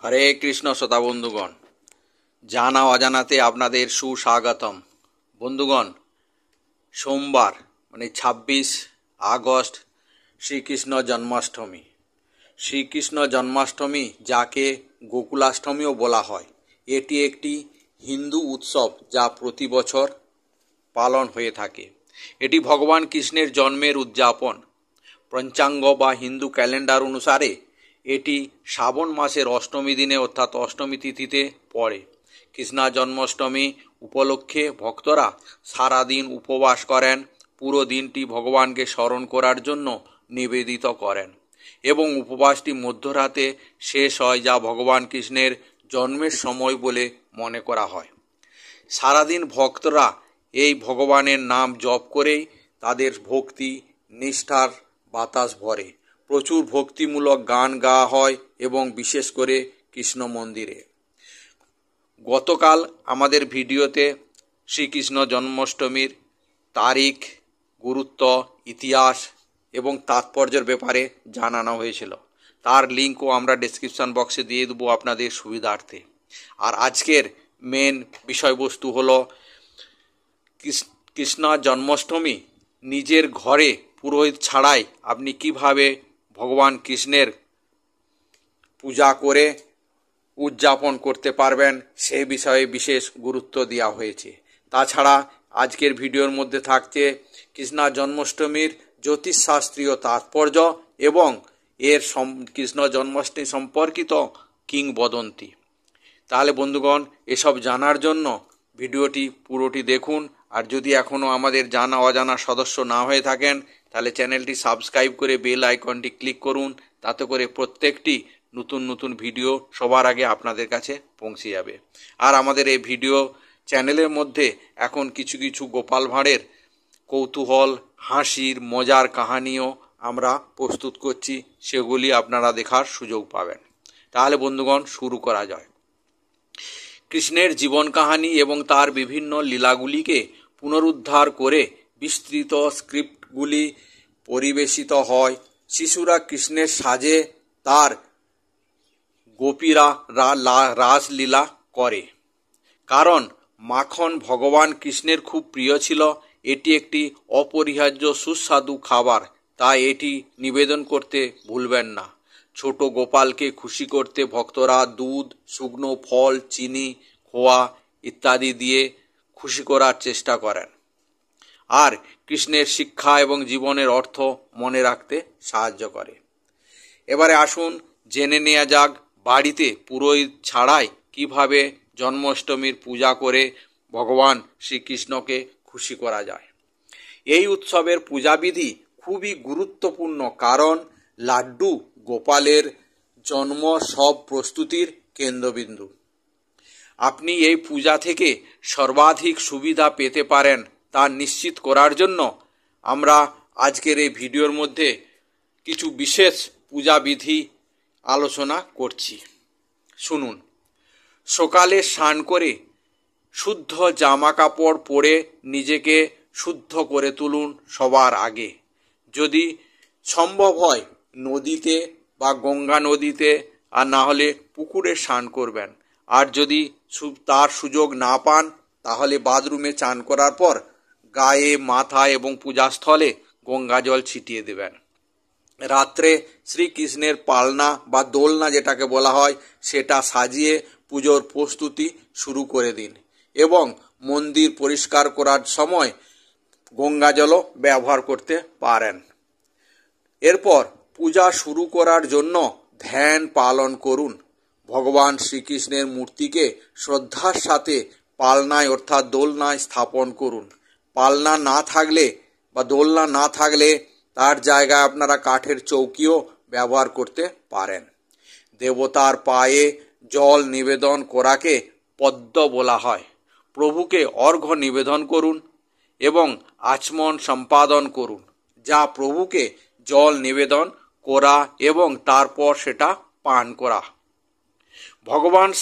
হরে কৃষ্ণ শ্রোতা বন্ধুগণ, জানা অজানাতে আপনাদের সুস্বাগতম। বন্ধুগণ, সোমবার 26 আগস্ট শ্রীকৃষ্ণ জন্মাষ্টমী। শ্রীকৃষ্ণ জন্মাষ্টমী, যাকে গোকুলাষ্টমীও বলা হয়, এটি একটি হিন্দু উৎসব যা প্রতি বছর পালন হয়ে থাকে। এটি ভগবান কৃষ্ণের জন্মের উদযাপন। পঞ্চাঙ্গ বা হিন্দু ক্যালেন্ডার অনুসারে এটি শ্রাবণ মাসের অষ্টমী দিনে অর্থাৎ অষ্টমী তিথিতে পড়ে। কৃষ্ণ জন্মাষ্টমী উপলক্ষে ভক্তরা সারাদিন উপবাস করেন, পুরো দিনটি ভগবানকে স্মরণ করার জন্য নিবেদিত করেন এবং উপবাসটি মধ্যরাতে শেষ হয়, যা ভগবান কৃষ্ণের জন্মের সময় বলে মনে করা হয়। সারাদিন ভক্তরা এই ভগবানের নাম জপ করেই তাদের ভক্তি নিষ্ঠার বাতাস ভরে। প্রচুর ভক্তিমূলক গান গাওয়া হয় এবং বিশেষ করে কৃষ্ণ মন্দিরে। গতকাল আমাদের ভিডিওতে শ্রীকৃষ্ণ জন্মাষ্টমীর তারিখ, গুরুত্ব, ইতিহাস এবং তাৎপর্যের ব্যাপারে জানানো হয়েছিল। তার লিঙ্কও আমরা ডেসক্রিপশন বক্সে দিয়ে দেবো আপনাদের সুবিধার্থে। আর আজকের মেন বিষয়বস্তু হলো কৃষ্ণ জন্মাষ্টমী নিজের ঘরে পুরোহিত ছাড়াই আপনি কিভাবে ভগবান কৃষ্ণের পূজা করে উদযাপন করতে পারবেন, সে বিষয়ে বিশেষ গুরুত্ব দেওয়া হয়েছে। তাছাড়া আজকের ভিডিওর মধ্যে থাকছে কৃষ্ণ জন্মাষ্টমীর জ্যোতিষশাস্ত্রীয় তাৎপর্য এবং এর কৃষ্ণ জন্মাষ্টমী সম্পর্কিত কিংবদন্তি। তাহলে বন্ধুগণ, এসব জানার জন্য ভিডিওটি পুরোটি দেখুন। আর যদি এখনও আমাদের জানা অজানা সদস্য না হয়ে থাকেন, তাহলে চ্যানেলটি সাবস্ক্রাইব করে বেল আইকনটি ক্লিক করুন। তাতে করে প্রত্যেকটি নতুন নতুন ভিডিও সবার আগে আপনাদের কাছে পৌঁছে যাবে। আর আমাদের এই ভিডিও চ্যানেলের মধ্যে এখন কিছু কিছু গোপাল ভাঁড়ের কৌতূহল, হাসির, মজার কাহিনীও আমরা প্রস্তুত করছি, সেগুলি আপনারা দেখার সুযোগ পাবেন। তাহলে বন্ধুগণ, শুরু করা যায়। কৃষ্ণের জীবন কাহিনী এবং তার বিভিন্ন লীলাগুলিকে পুনরুদ্ধার করে বিস্তৃত স্ক্রিপ্টগুলি পরিবেশিত হয়। শিশুরা কৃষ্ণের সাজে তার গোপীরা রাসলীলা করে, কারণ মাখন ভগবান কৃষ্ণের খুব প্রিয় ছিল। এটি একটি অপরিহার্য সুস্বাদু খাবার, তাই এটি নিবেদন করতে ভুলবেন না। ছোট গোপালকে খুশি করতে ভক্তরা দুধ, শুকনো ফল, চিনি, খোয়া ইত্যাদি দিয়ে খুশি করার চেষ্টা করেন আর কৃষ্ণের শিক্ষা এবং জীবনের অর্থ মনে রাখতে সাহায্য করে। এবারে আসুন জেনে নেওয়া যাক বাড়িতে পুরোহিত ছাড়াই কিভাবে জন্মাষ্টমীর পূজা করে ভগবান শ্রীকৃষ্ণকে খুশি করা যায়। এই উৎসবের পূজাবিধি খুবই গুরুত্বপূর্ণ, কারণ লাড্ডু গোপালের জন্ম সব প্রস্তুতির কেন্দ্রবিন্দু। আপনি এই পূজা থেকে সর্বাধিক সুবিধা পেতে পারেন তা নিশ্চিত করার জন্য আমরা আজকের এই ভিডিওর মধ্যে কিছু বিশেষ পূজাবিধি আলোচনা করছি। শুনুন। সকালে স্নান করে শুদ্ধ জামা কাপড় পরে নিজেকে শুদ্ধ করে তুলুন সবার আগে। যদি সম্ভব হয় নদীতে বা গঙ্গা নদীতে, আর না হলে পুকুরে স্নান করবেন। আর যদি তার সুযোগ না পান, তাহলে বাথরুমে চান করার পর গায়ে, মাথায় এবং পূজাস্থলে গঙ্গা জল ছিটিয়ে দেবেন। রাত্রে শ্রীকৃষ্ণের পালনা বা দোলনা যেটাকে বলা হয়, সেটা সাজিয়ে পুজোর প্রস্তুতি শুরু করে দিন এবং মন্দির পরিষ্কার করার সময় গঙ্গা জলও ব্যবহার করতে পারেন। এরপর পূজা শুরু করার জন্য ধ্যান পালন করুন। ভগবান শ্রীকৃষ্ণের মূর্তিকে শ্রদ্ধার সাথে পালনায় অর্থাৎ দোলনায় স্থাপন করুন। পালনা না থাকলে বা দোলনা না থাকলে তার জায়গায় আপনারা কাঠের চৌকিও ব্যবহার করতে পারেন। দেবতার পায়ে জল নিবেদন করাকে পদ্ম বলা হয়। প্রভুকে অর্ঘ্য নিবেদন করুন এবং আচমন সম্পাদন করুন, যা প্রভুকে জল নিবেদন করা এবং তারপর সেটা পান করা। ভগবানের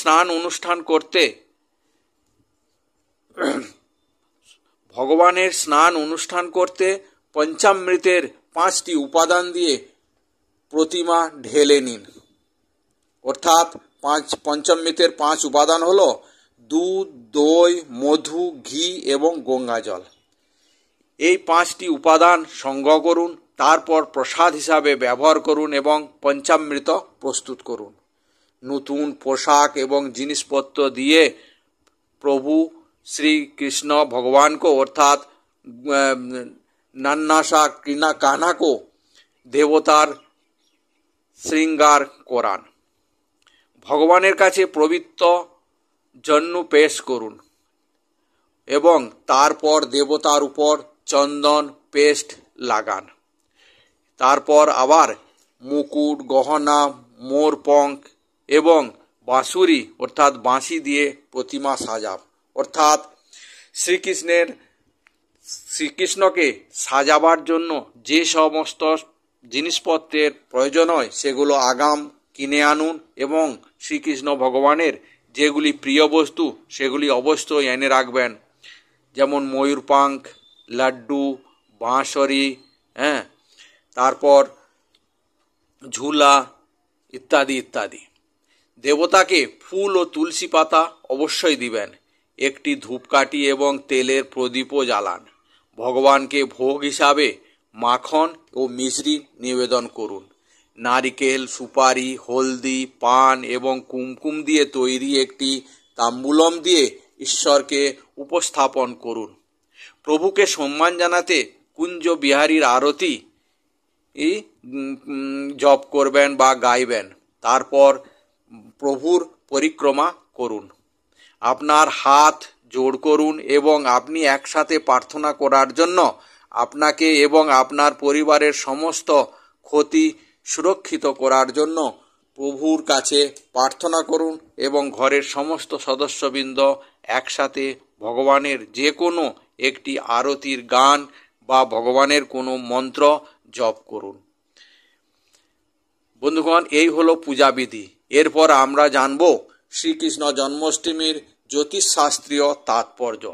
স্নান অনুষ্ঠান করতে পঞ্চামৃতের 5টি উপাদান দিয়ে প্রতিমা ঢেলে নিন, অর্থাৎ পঞ্চমৃতের 5 উপাদান হলো দুধ, দই, মধু, ঘি এবং গঙ্গা জল। এই 5টি উপাদান সংগ্রহ করুন, তারপর প্রসাদ হিসাবে ব্যবহার করুন এবং পঞ্চামৃত প্রস্তুত করুন। নতুন পোশাক এবং জিনিসপত্র দিয়ে প্রভু শ্রীকৃষ্ণ ভগবানকে অর্থাৎ নান্নাসা কানাকো দেবতার শৃঙ্গার করান। ভগবানের কাছে পবিত্র জন্য পেশ করুন এবং তারপর দেবতার উপর চন্দন পেস্ট লাগান। তারপর আবার মুকুট, গহনা, মোরপঙ্খ এবং বাঁশুরি অর্থাৎ বাঁশি দিয়ে প্রতিমা সাজাব। অর্থাৎ শ্রীকৃষ্ণকে সাজাবার জন্য যে সমস্ত জিনিসপত্রের প্রয়োজন হয় সেগুলো আগাম কিনে আনুন এবং শ্রীকৃষ্ণ ভগবানের যেগুলি প্রিয় বস্তু সেগুলি অবশ্যই এনে রাখবেন, যেমন ময়ূরপাঙ্খ, লাড্ডু, বাঁশরি, তারপর ঝুলা ইত্যাদি ইত্যাদি। দেবতাকে ফুল ও তুলসী পাতা অবশ্যই দিবেন। একটি ধূপকাঠি এবং তেলের প্রদীপও জ্বালান। ভগবানকে ভোগ হিসাবে মাখন ও মিশ্রি নিবেদন করুন। নারিকেল, সুপারি, হলদি, পান এবং কুমকুম দিয়ে তৈরি একটি তাম্বুলম দিয়ে ঈশ্বরকে উপস্থাপন করুন। প্রভুকে সম্মান জানাতে কুঞ্জ বিহারীর আরতি জপ করবেন বা গাইবেন। তারপর প্রভুর পরিক্রমা করুন। আপনার হাত জোড় করুন এবং আপনি একসাথে প্রার্থনা করার জন্য আপনাকে এবং আপনার পরিবারের সমস্ত ক্ষতি সুরক্ষিত করার জন্য প্রভুর কাছে প্রার্থনা করুন এবং ঘরের সমস্ত সদস্যবৃন্দ একসাথে ভগবানের যে কোনো একটি আরতির গান বা ভগবানের কোনো মন্ত্র জপ করুন। বন্ধুগণ, এই হলো পূজাবিধি। এরপর আমরা জানব শ্রীকৃষ্ণ জন্মাষ্টমীর জ্যোতিষশাস্ত্রীয় তাৎপর্য।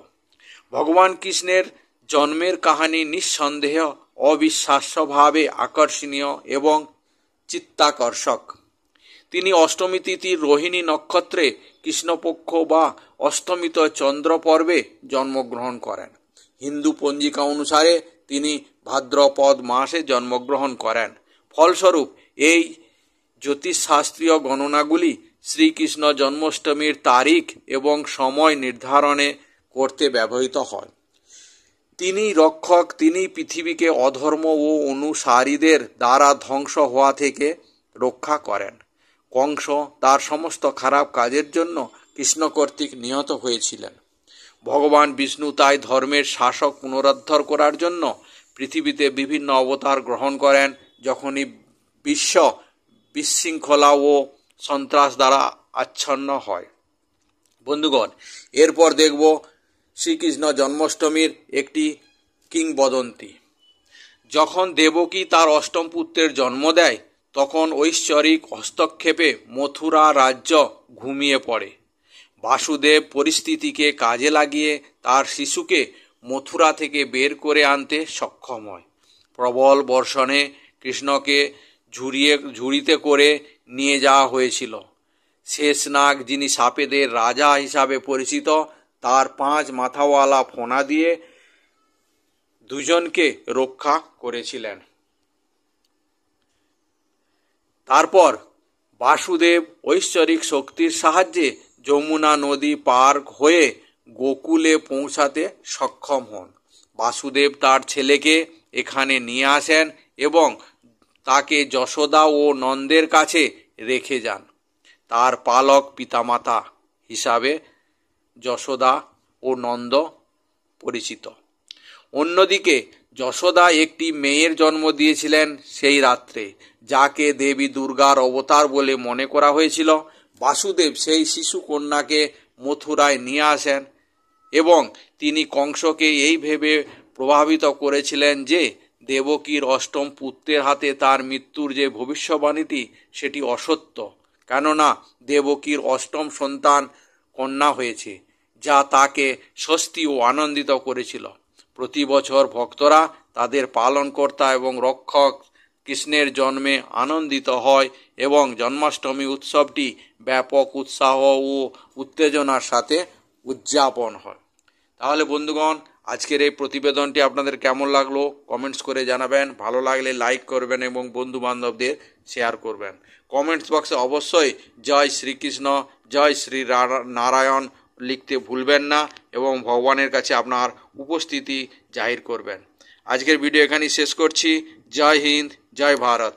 ভগবান কৃষ্ণের জন্মের কাহিনী নিঃসন্দেহ অবিশ্বাস্যভাবে আকর্ষণীয় এবং চিত্তাকর্ষক। তিনি অষ্টমী তিথির রোহিণী নক্ষত্রে কৃষ্ণপক্ষ বা অষ্টমীত চন্দ্র পর্বে জন্মগ্রহণ করেন। হিন্দু পঞ্জিকা অনুসারে তিনি ভাদ্রপদ মাসে জন্মগ্রহণ করেন। ফলস্বরূপ এই জ্যোতিষশাস্ত্রীয় গণনাগুলি শ্রীকৃষ্ণ জন্মাষ্টমীর তারিখ এবং সময় নির্ধারণে করতে ব্যবহৃত হয়। তিনি রক্ষক, তিনি পৃথিবীকে অধর্ম ও অনুসারীদের দ্বারা ধ্বংস হওয়া থেকে রক্ষা করেন। কংস তার সমস্ত খারাপ কাজের জন্য কৃষ্ণ কর্তৃক নিহত হয়েছিলেন। ভগবান বিষ্ণু তাই ধর্মের শাসক পুনরুদ্ধার করার জন্য পৃথিবীতে বিভিন্ন অবতার গ্রহণ করেন যখনই বিশ্ব বিশৃঙ্খলা ও সন্ত্রাস দ্বারা আচ্ছন্ন হয়। বন্ধুগণ, এরপর দেখব শ্রীকৃষ্ণ জন্মাষ্টমীর একটি কিংবদন্তি। যখন দেবকী তার অষ্টম পুত্রের জন্ম দেয় তখন ঐশ্বরিক হস্তক্ষেপে মথুরা রাজ্য ঘুমিয়ে পড়ে। বাসুদেব পরিস্থিতিকে কাজে লাগিয়ে তার শিশুকে মথুরা থেকে বের করে আনতে সক্ষম হয়। প্রবল বর্ষণে কৃষ্ণকে ঝুড়িতে করে নিয়ে যাওয়া হয়েছিল। শেষনাগ, যিনি সাপেদের রাজা হিসাবে পরিচিত, তার 5 মাথাওয়ালা ফোনা দিয়ে দুজনকে রক্ষা করেছিলেন। তারপর বাসুদেব ঐশ্বরিক শক্তির সাহায্যে যমুনা নদী পার হয়ে গোকুলে পৌঁছাতে সক্ষম হন। বাসুদেব তার ছেলেকে এখানে নিয়ে আসেন এবং তাকে যশোদা ও নন্দের কাছে রেখে যান। তার পালক পিতামাতা হিসাবে যশোদা ও নন্দ পরিচিত। অন্যদিকে যশোদা একটি মেয়ের জন্ম দিয়েছিলেন সেই রাত্রে, যাকে দেবী দুর্গার অবতার বলে মনে করা হয়েছিল। বাসুদেব সেই শিশু কন্যাকে মথুরায় নিয়ে আসেন এবং তিনি কংসকে এই ভেবে প্রভাবিত করেছিলেন যে দেবকীর অষ্টম পুত্রের হাতে তার মৃত্যুর যে ভবিষ্যবাণীটি সেটি অসত্য, কেননা দেবকীর অষ্টম সন্তান কন্যা হয়েছে, যা তাকে স্বস্তি ও আনন্দিত করেছিল। প্রতি বছর ভক্তরা তাদের পালনকর্তা এবং রক্ষক কৃষ্ণের জন্মে আনন্দিত হয় এবং জন্মাষ্টমী উৎসবটি ব্যাপক উৎসাহ ও উত্তেজনার সাথে উদযাপন হয়। তাহলে বন্ধুগণ, আজকের এই প্রতিবেদনটি আপনাদের কেমন লাগলো কমেন্টস করে জানাবেন। ভালো লাগলে লাইক করবেন এবং বন্ধু বান্ধবদের শেয়ার করবেন। কমেন্টস বক্সে অবশ্যই জয় শ্রীকৃষ্ণ, জয় শ্রী নারায়ণ লিখতে ভুলবেন না এবং ভগবানের কাছে আপনার উপস্থিতি জাহির করবেন। আজকের ভিডিও এখানেই শেষ করছি। জয় হিন্দ, জয় ভারত।